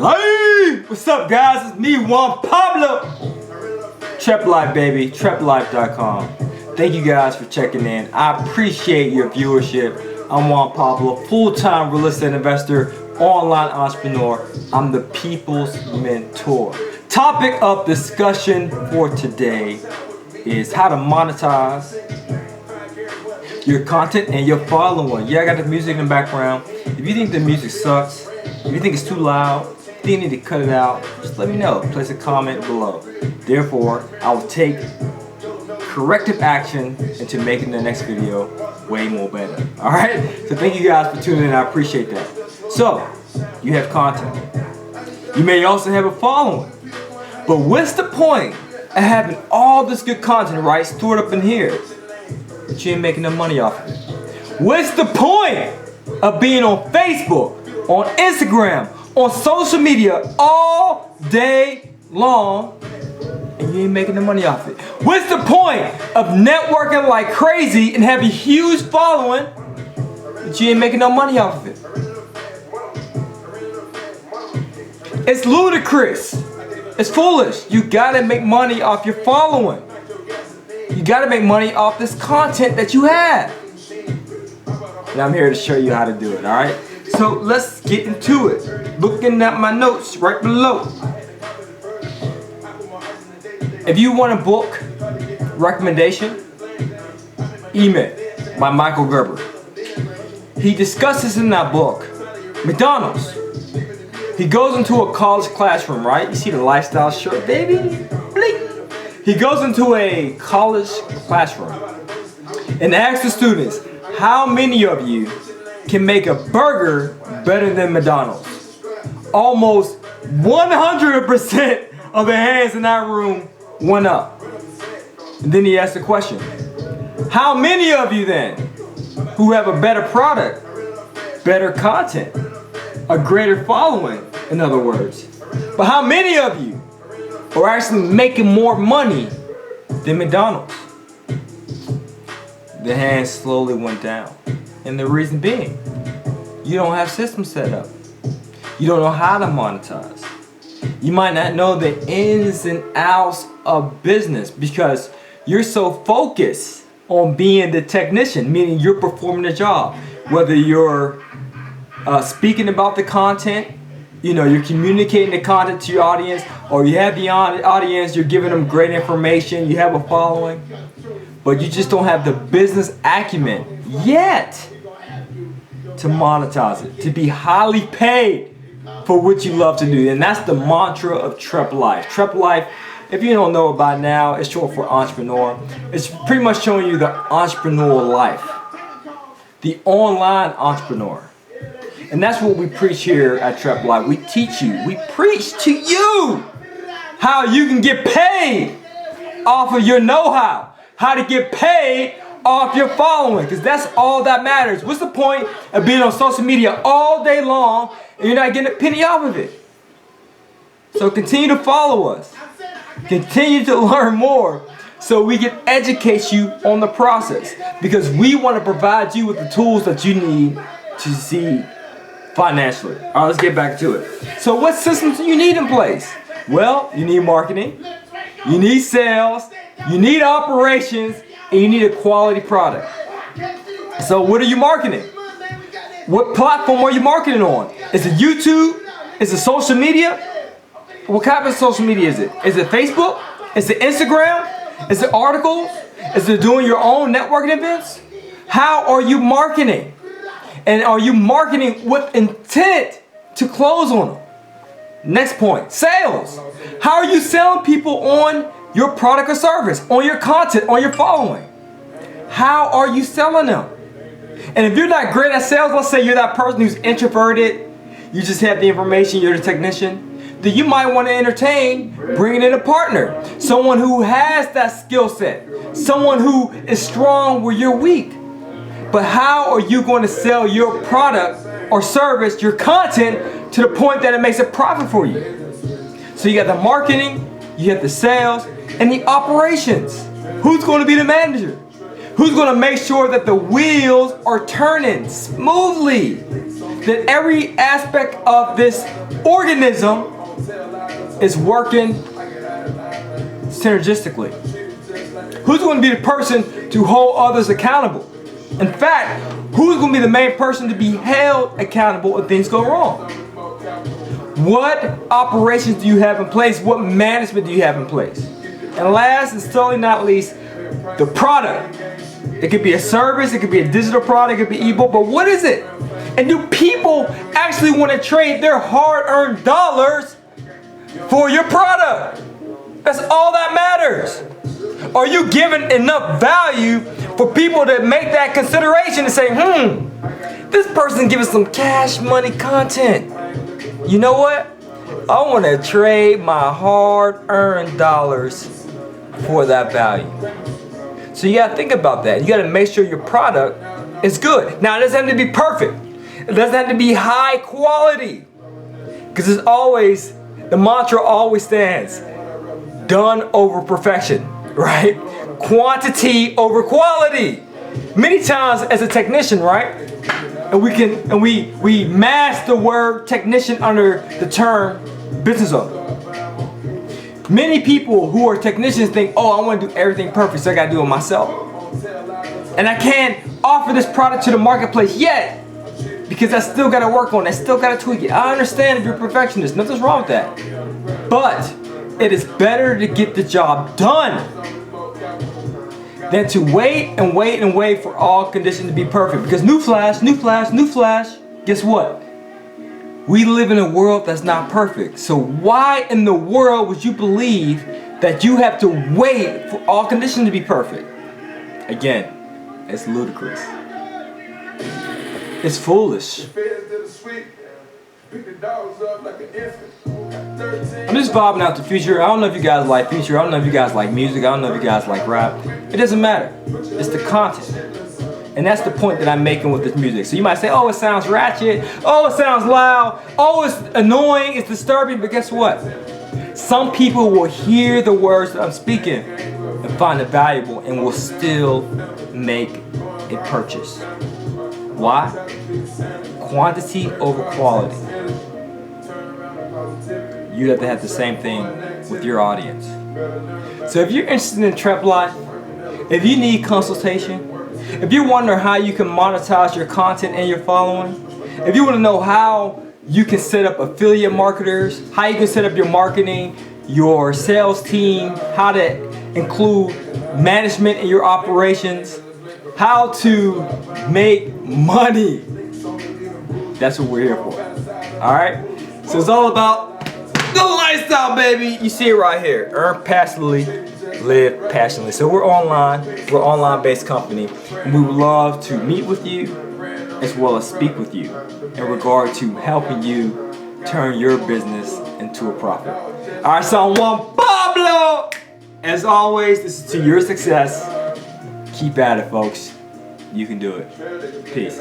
Life! What's up, guys? It's me, Juan Pablo. Trep Life, baby. TrepLife.com. Thank you guys for checking in. I appreciate your viewership. I'm Juan Pablo, full-time real estate investor, online entrepreneur. I'm the people's mentor. Topic of discussion for today is how to monetize your content and your following. Yeah, I got the music in the background. If you think the music sucks, if you think it's too loud, if you need to cut it out, just let me know. Place a comment below. Therefore, I will take corrective action into making the next video way more better. Alright? So thank you guys for tuning in. I appreciate that. So, you have content. You may also have a following. But what's the point of having all this good content, right, stored up in here, but you ain't making no money off of it? What's the point of being on Facebook, on Instagram, on social media all day long, and you ain't making the money off it? What's the point of networking like crazy and having a huge following, but you ain't making no money off of it? It's ludicrous. It's foolish. You gotta make money off your following. You gotta make money off this content that you have. And I'm here to show you how to do it, alright? So let's get into it. Looking at my notes right below. If you want a book recommendation, email by Michael Gerber. He discusses in that book McDonald's. He goes into a college classroom, right? You see the lifestyle shirt, baby? Blink. He goes into a college classroom and asks the students, how many of you can make a burger better than McDonald's? Almost 100% of the hands in that room went up. And then he asked the question, how many of you then who have a better product, better content, a greater following, in other words, but how many of you are actually making more money than McDonald's? The hands slowly went down. And the reason being, you don't have systems set up. You don't know how to monetize. You might not know the ins and outs of business because you're so focused on being the technician, meaning you're performing the job. Whether you're speaking about the content, you're communicating the content to your audience, or you have the audience, you're giving them great information, you have a following, but you just don't have the business acumen yet to monetize it, to be highly paid for what you love to do. And that's the mantra of Trep Life. Trep Life, if you don't know it by now, it's short for entrepreneur. It's pretty much showing you the entrepreneur life, the online entrepreneur. And that's what we preach here at Trep Life. We teach you, we preach to you how you can get paid off of your know-how, how to get paid off your following, because that's all that matters. What's the point of being on social media all day long and you're not getting a penny off of it? So continue to follow us. Continue to learn more so we can educate you on the process, because we want to provide you with the tools that you need to succeed financially. All right, let's get back to it. So what systems do you need in place? Well, you need marketing, you need sales, you need operations, and you need a quality product. So what are you marketing? What platform are you marketing on? Is it YouTube? Is it social media? What kind of social media is it? Is it Facebook? Is it Instagram? Is it articles? Is it doing your own networking events? How are you marketing? And are you marketing with intent to close on them? Next point, sales. How are you selling people on your product or service, on your content, on your following? How are you selling them? And if you're not great at sales, let's say you're that person who's introverted, you just have the information, you're the technician, then you might want to entertain bringing in a partner. Someone who has that skill set. Someone who is strong where you're weak. But how are you going to sell your product or service, your content, to the point that it makes a profit for you? So you got the marketing, you have the sales, and the operations. Who's going to be the manager? Who's going to make sure that the wheels are turning smoothly? That every aspect of this organism is working synergistically. Who's going to be the person to hold others accountable? In fact, who's going to be the main person to be held accountable if things go wrong? What operations do you have in place? What management do you have in place? And last and certainly not least, the product. It could be a service, it could be a digital product, it could be ebook, but what is it? And do people actually want to trade their hard-earned dollars for your product? That's all that matters. Are you giving enough value for people to make that consideration and say, this person giving some cash money content. You know what? I want to trade my hard-earned dollars for that value. So you got to think about that. You got to make sure your product is good. Now, it doesn't have to be perfect. It doesn't have to be high quality. Because it's always, the mantra always stands, done over perfection, right? Quantity over quality. Many times as a technician, right? And we mask the word technician under the term business owner. Many people who are technicians think, oh, I want to do everything perfect, so I got to do it myself. And I can't offer this product to the marketplace yet because I still got to work on it. I still got to tweak it. I understand if you're a perfectionist. Nothing's wrong with that. But it is better to get the job done than to wait and wait and wait for all conditions to be perfect. Because newsflash, guess what? We live in a world that's not perfect. So why in the world would you believe that you have to wait for all conditions to be perfect? Again, it's ludicrous. It's foolish. I'm just vibing out the future. I don't know if you guys like future. I don't know if you guys like music. I don't know if you guys like rap. It doesn't matter. It's the content. And that's the point that I'm making with this music. So you might say, oh, it sounds ratchet. Oh, it sounds loud. Oh, it's annoying. It's disturbing. But guess what? Some people will hear the words that I'm speaking and find it valuable and will still make a purchase. Why? Quantity over quality. You have to have the same thing with your audience. So if you're interested in Trep Life, if you need consultation, if you're wondering how you can monetize your content and your following, if you want to know how you can set up affiliate marketers, how you can set up your marketing, your sales team, how to include management in your operations, how to make money, that's what we're here for. Alright? So it's all about the lifestyle, baby. You see it right here. Earn passively, live passionately. So we're an online-based company, and we would love to meet with you as well as speak with you in regard to helping you turn your business into a profit. All right, so I'm Juan Pablo. As always, this is to your success. Keep at it, folks. You can do it. Peace.